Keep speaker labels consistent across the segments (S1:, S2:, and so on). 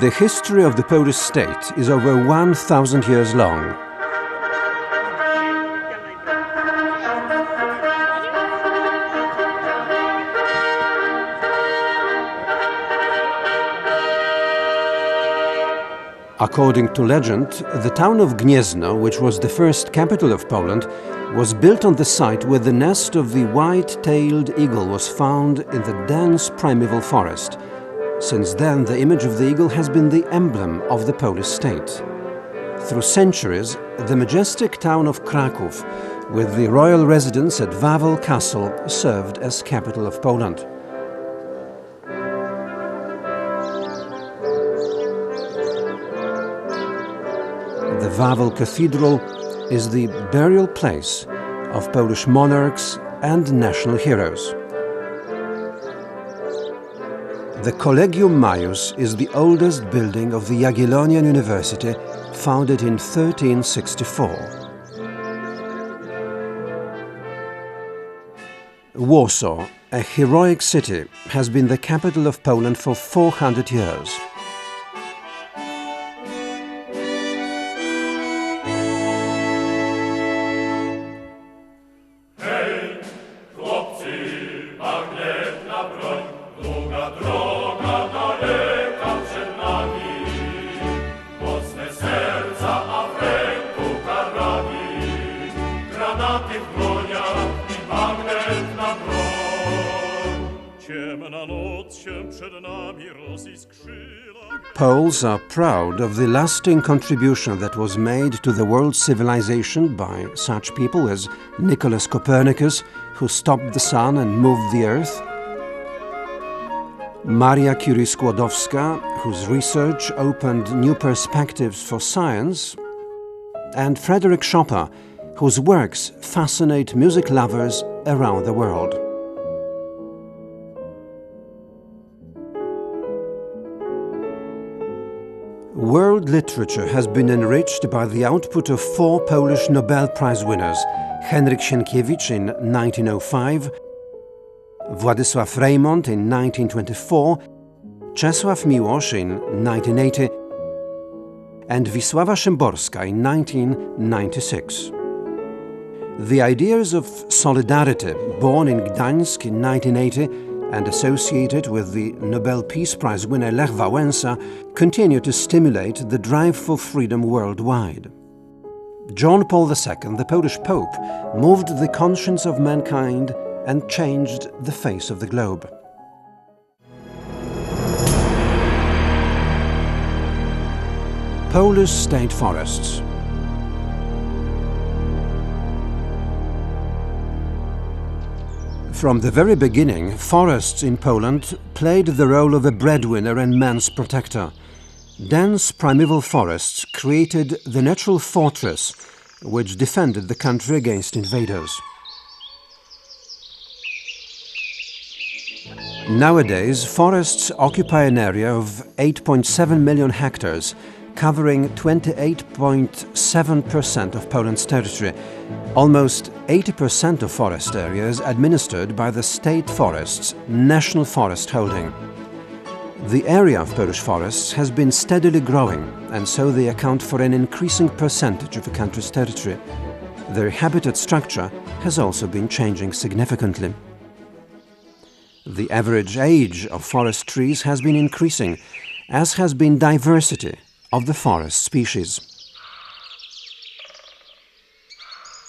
S1: The history of the Polish state is over 1,000 years long. According to legend, the town of Gniezno, which was the first capital of Poland, was built on the site where the nest of the white-tailed eagle was found in the dense primeval forest. Since then, the image of the eagle has been the emblem of the Polish state. Through centuries, the majestic town of Kraków, with the royal residence at Wawel Castle, served as capital of Poland. The Wawel Cathedral is the burial place of Polish monarchs and national heroes. The Collegium Maius is the oldest building of the Jagiellonian University, founded in 1364. Warsaw, a heroic city, has been the capital of Poland for 400 years. Poles are proud of the lasting contribution that was made to the world's civilization by such people as Nicholas Copernicus, who stopped the sun and moved the earth, Maria Curie-Skłodowska, whose research opened new perspectives for science, and Frédéric Chopin, whose works fascinate music lovers around the world. World literature has been enriched by the output of 4 Polish Nobel Prize winners: Henryk Sienkiewicz in 1905, Władysław Reymont in 1924, Czesław Miłosz in 1980, and Wisława Szymborska in 1996. The ideas of solidarity, born in Gdańsk in 1980 and associated with the Nobel Peace Prize winner Lech Wałęsa, continue to stimulate the drive for freedom worldwide. John Paul II, the Polish Pope, moved the conscience of mankind and changed the face of the globe. Polish state forests. From the very beginning, forests in Poland played the role of a breadwinner and man's protector. Dense primeval forests created the natural fortress which defended the country against invaders. Nowadays, forests occupy an area of 8.7 million hectares, covering 28.7% of Poland's territory. Almost 80% of forest area is administered by the State Forests, National Forest Holding. The area of Polish forests has been steadily growing, and so they account for an increasing percentage of the country's territory. Their habitat structure has also been changing significantly. The average age of forest trees has been increasing, as has been diversity of the forest species.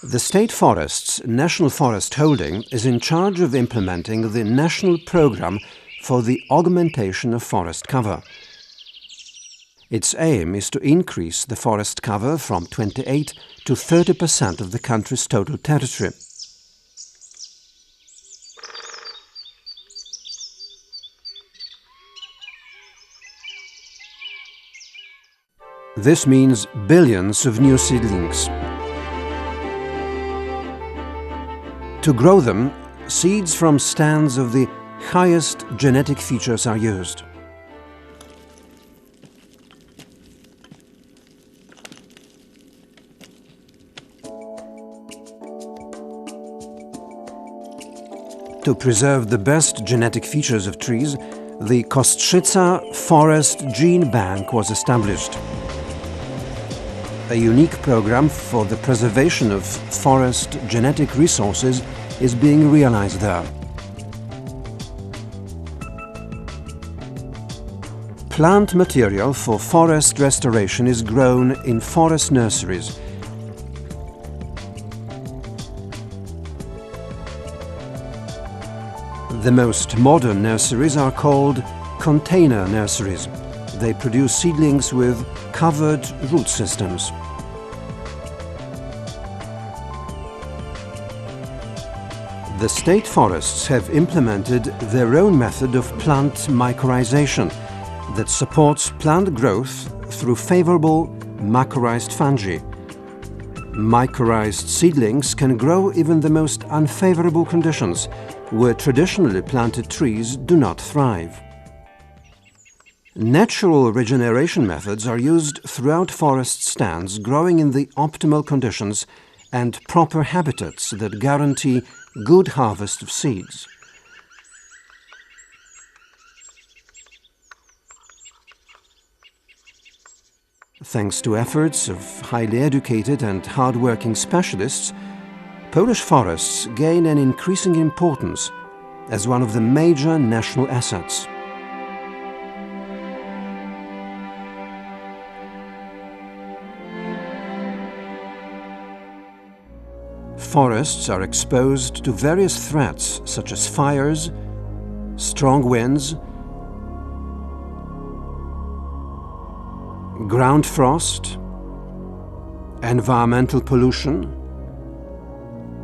S1: The State Forests National Forest Holding is in charge of implementing the national program for the augmentation of forest cover. Its aim is to increase the forest cover from 28 to 30% of the country's total territory. This means billions of new seedlings. To grow them, seeds from stands of the highest genetic features are used. To preserve the best genetic features of trees, the Kostrzyca Forest Gene Bank was established. A unique program for the preservation of forest genetic resources is being realized there. Plant material for forest restoration is grown in forest nurseries. The most modern nurseries are called container nurseries. They produce seedlings with covered root systems. The state forests have implemented their own method of plant mycorrhization that supports plant growth through favorable mycorrhized fungi. Mycorrhized seedlings can grow even in the most unfavorable conditions, where traditionally planted trees do not thrive. Natural regeneration methods are used throughout forest stands, growing in the optimal conditions and proper habitats that guarantee good harvest of seeds. Thanks to efforts of highly educated and hard-working specialists, Polish forests gain an increasing importance as one of the major national assets. Forests are exposed to various threats such as fires, strong winds, ground frost, environmental pollution,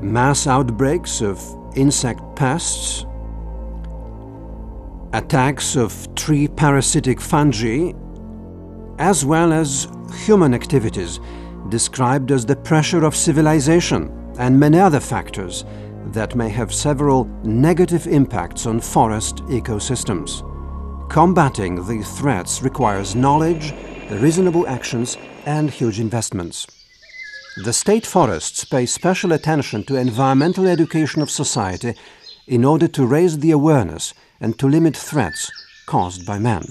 S1: mass outbreaks of insect pests, attacks of tree parasitic fungi, as well as human activities described as the pressure of civilization and many other factors that may have several negative impacts on forest ecosystems. Combating these threats requires knowledge, reasonable actions and huge investments. The state forests pay special attention to environmental education of society in order to raise the awareness and to limit threats caused by man.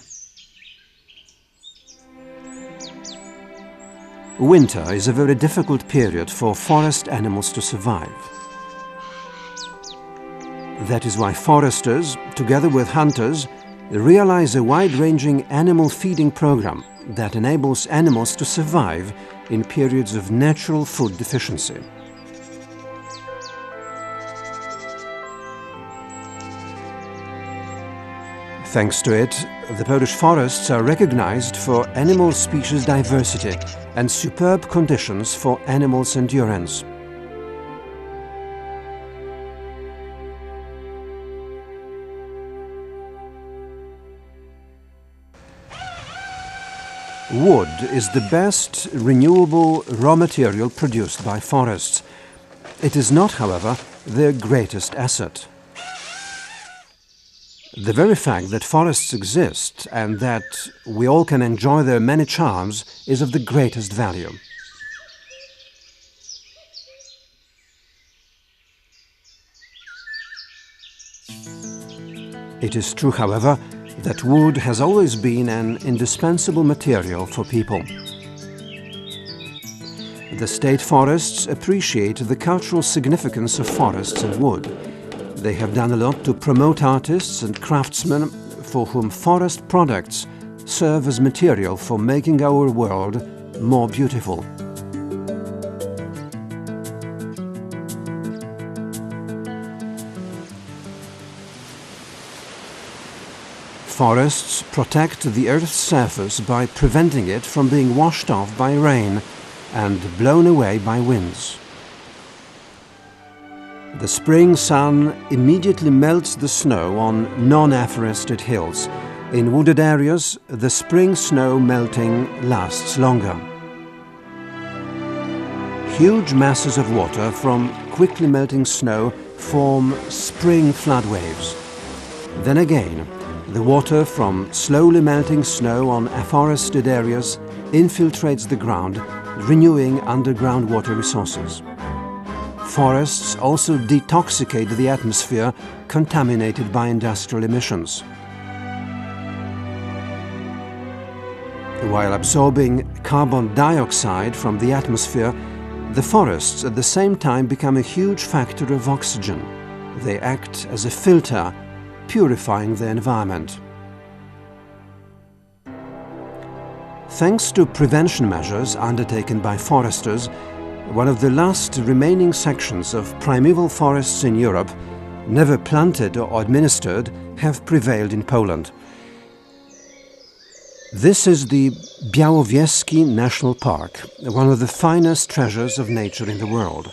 S1: Winter is a very difficult period for forest animals to survive. That is why foresters, together with hunters, realize a wide-ranging animal feeding program that enables animals to survive in periods of natural food deficiency. Thanks to it, the Polish forests are recognized for animal species diversity and superb conditions for animals' endurance. Wood is the best renewable raw material produced by forests. It is not, however, their greatest asset. The very fact that forests exist and that we all can enjoy their many charms is of the greatest value. It is true, however, that wood has always been an indispensable material for people. The state forests appreciate the cultural significance of forests and wood. They have done a lot to promote artists and craftsmen for whom forest products serve as material for making our world more beautiful. Forests protect the Earth's surface by preventing it from being washed off by rain and blown away by winds. The spring sun immediately melts the snow on non-afforested hills. In wooded areas, the spring snow melting lasts longer. Huge masses of water from quickly melting snow form spring flood waves. Then again, the water from slowly melting snow on afforested areas infiltrates the ground, renewing underground water resources. Forests also detoxicate the atmosphere contaminated by industrial emissions. While absorbing carbon dioxide from the atmosphere, the forests at the same time become a huge factor of oxygen. They act as a filter, purifying the environment. Thanks to prevention measures undertaken by foresters, one of the last remaining sections of primeval forests in Europe, never planted or administered, have prevailed in Poland. This is the Białowieski National Park, one of the finest treasures of nature in the world.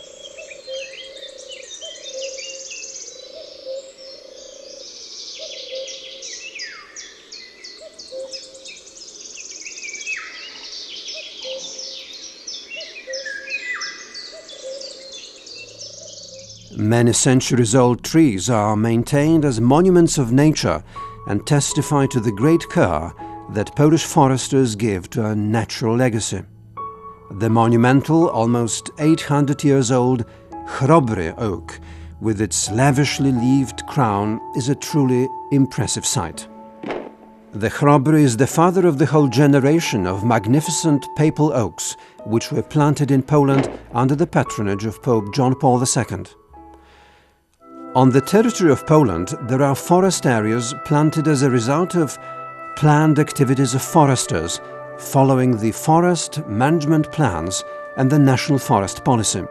S1: Many centuries-old trees are maintained as monuments of nature and testify to the great care that Polish foresters give to a natural legacy. The monumental, almost 800 years old Chrobry oak, with its lavishly leaved crown, is a truly impressive sight. The Chrobry is the father of the whole generation of magnificent papal oaks, which were planted in Poland under the patronage of Pope John Paul II. On the territory of Poland, there are forest areas planted as a result of planned activities of foresters, following the forest management plans and the National Forest Policy.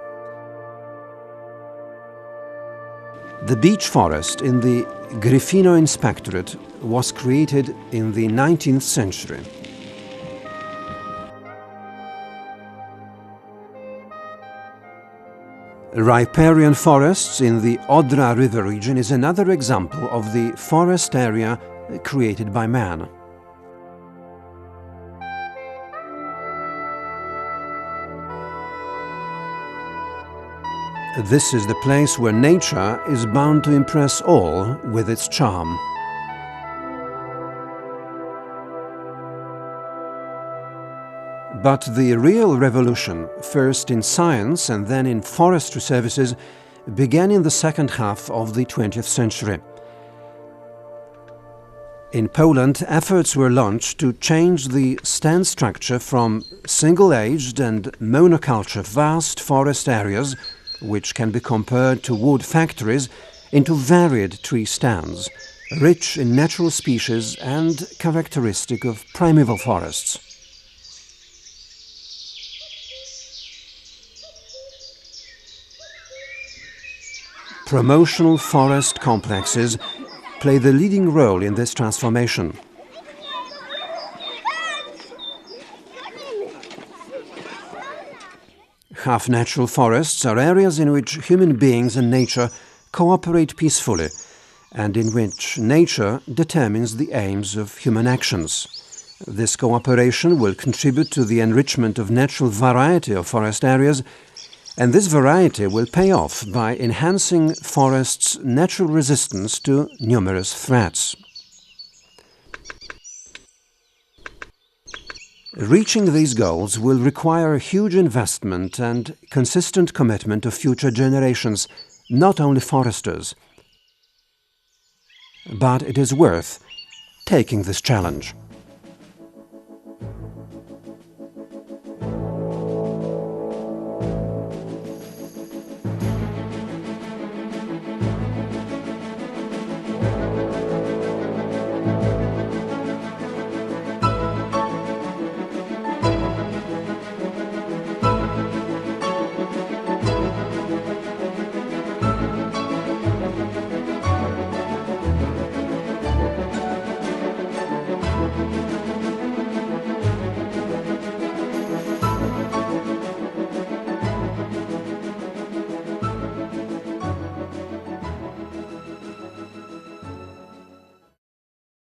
S1: The beech forest in the Gryfino Inspectorate was created in the 19th century. Riparian forests in the Odra River region is another example of the forest area created by man. This is the place where nature is bound to impress all with its charm. But the real revolution, first in science and then in forestry services, began in the second half of the 20th century. In Poland, efforts were launched to change the stand structure from single-aged and monoculture vast forest areas, which can be compared to wood factories, into varied tree stands, rich in natural species and characteristic of primeval forests. Promotional forest complexes play the leading role in this transformation. Half-natural forests are areas in which human beings and nature cooperate peacefully, and in which nature determines the aims of human actions. This cooperation will contribute to the enrichment of natural variety of forest areas, and this variety will pay off by enhancing forests' natural resistance to numerous threats. Reaching these goals will require huge investment and consistent commitment of future generations, not only foresters. But it is worth taking this challenge.